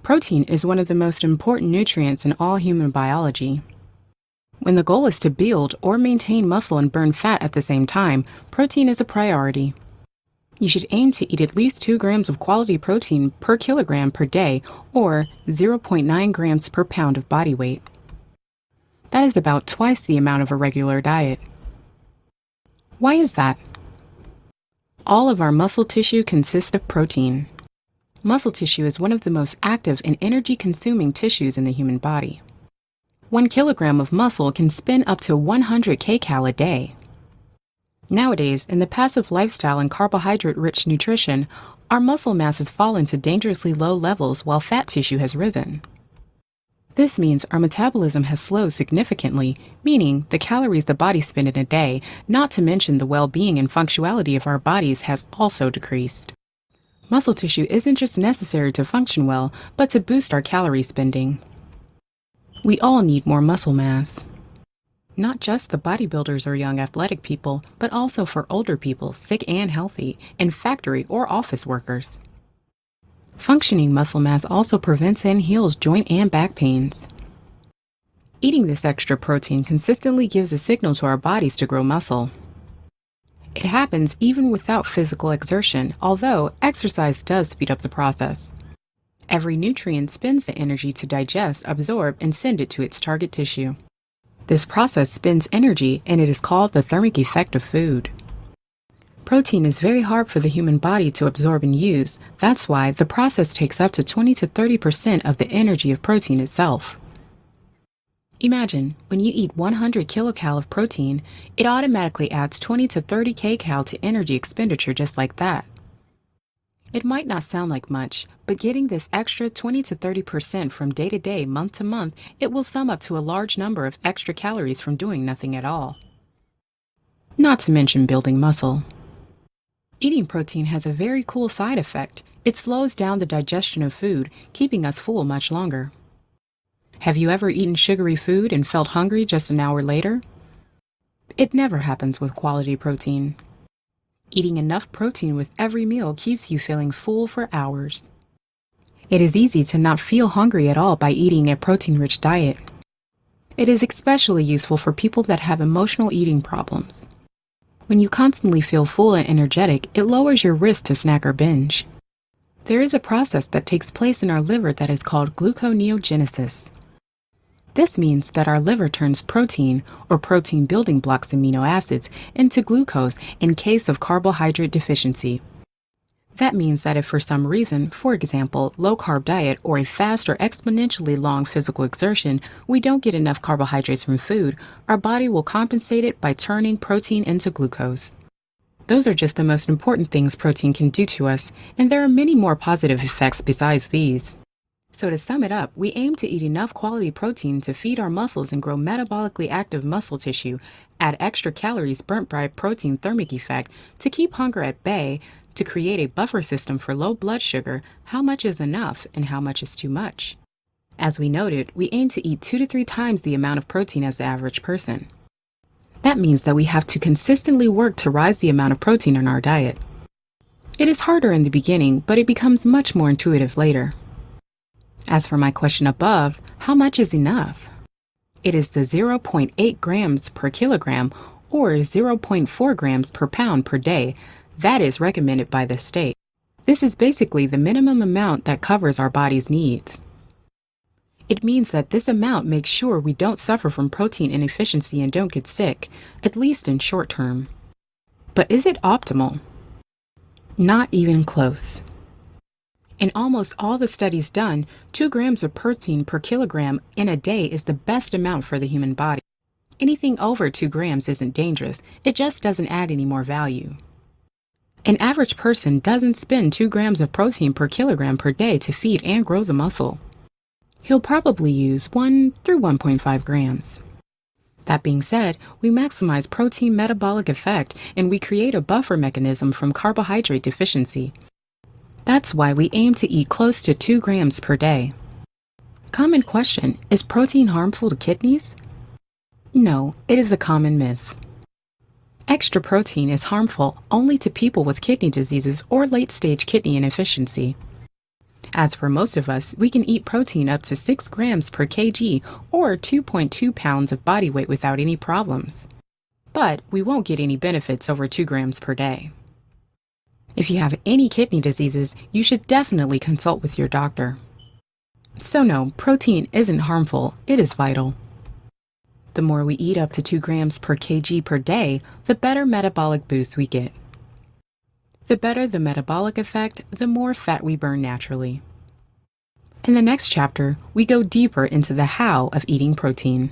Protein is one of the most important nutrients in all human biology. When the goal is to build or maintain muscle and burn fat at the same time, protein is a priority. You should aim to eat at least 2 grams of quality protein per kilogram per day, or 0.9 grams per pound of body weight. That is about twice the amount of a regular diet. Why is that? All of our muscle tissue consists of protein. Muscle tissue is one of the most active and energy-consuming tissues in the human body. 1 kilogram of muscle can spin up to 100 kcal a day. Nowadays, in the passive lifestyle and carbohydrate-rich nutrition, our muscle mass has fallen to dangerously low levels while fat tissue has risen. This means our metabolism has slowed significantly, meaning the calories the body spends in a day, not to mention the well-being and functionality of our bodies, has also decreased. Muscle tissue isn't just necessary to function well, but to boost our calorie spending. We all need more muscle mass. Not just the bodybuilders or young athletic people, but also for older people, sick and healthy, and factory or office workers. Functioning muscle mass also prevents and heals joint and back pains. Eating this extra protein consistently gives a signal to our bodies to grow muscle. It happens even without physical exertion, although exercise does speed up the process. Every nutrient spends the energy to digest, absorb, and send it to its target tissue. This process spends energy, and it is called the thermic effect of food. Protein is very hard for the human body to absorb and use. That's why the process takes up to 20 to 30% of the energy of protein itself. Imagine, when you eat 100 kilocal of protein, it automatically adds 20 to 30 kcal to energy expenditure just like that. It might not sound like much, but getting this extra 20 to 30% from day to day, month to month, it will sum up to a large number of extra calories from doing nothing at all. Not to mention building muscle. Eating protein has a very cool side effect. It slows down the digestion of food, keeping us full much longer. Have you ever eaten sugary food and felt hungry just an hour later? It never happens with quality protein. Eating enough protein with every meal keeps you feeling full for hours. It is easy to not feel hungry at all by eating a protein-rich diet. It is especially useful for people that have emotional eating problems. When you constantly feel full and energetic, it lowers your risk to snack or binge. There is a process that takes place in our liver that is called gluconeogenesis. This means that our liver turns protein, or protein building blocks amino acids, into glucose in case of carbohydrate deficiency. That means that if for some reason, for example, low-carb diet or a fast or exponentially long physical exertion, we don't get enough carbohydrates from food, our body will compensate it by turning protein into glucose. Those are just the most important things protein can do to us, and there are many more positive effects besides these. So to sum it up, we aim to eat enough quality protein to feed our muscles and grow metabolically active muscle tissue, add extra calories burnt by protein thermic effect to keep hunger at bay, to create a buffer system for low blood sugar, how much is enough and how much is too much. As we noted, we aim to eat 2 to 3 times the amount of protein as the average person. That means that we have to consistently work to rise the amount of protein in our diet. It is harder in the beginning, but it becomes much more intuitive later. As for my question above, how much is enough? It is the 0.8 grams per kilogram or 0.4 grams per pound per day that is recommended by the state. This is basically the minimum amount that covers our body's needs. It means that this amount makes sure we don't suffer from protein inefficiency and don't get sick, at least in short term. But is it optimal? Not even close. In almost all the studies done, 2 grams of protein per kilogram in a day is the best amount for the human body. Anything over 2 grams isn't dangerous, it just doesn't add any more value. An average person doesn't spend 2 grams of protein per kilogram per day to feed and grow the muscle. He'll probably use 1 through 1.5 grams. That being said, we maximize protein metabolic effect and we create a buffer mechanism from carbohydrate deficiency. That's why we aim to eat close to 2 grams per day. Common question, is protein harmful to kidneys? No, it is a common myth. Extra protein is harmful only to people with kidney diseases or late-stage kidney inefficiency. As for most of us, we can eat protein up to 6 grams per kg or 2.2 pounds of body weight without any problems. But we won't get any benefits over 2 grams per day. If you have any kidney diseases, you should definitely consult with your doctor. So no, protein isn't harmful, it is vital. The more we eat up to 2 grams per kg per day, the better metabolic boost we get. The better the metabolic effect, the more fat we burn naturally. In the next chapter, we go deeper into the how of eating protein.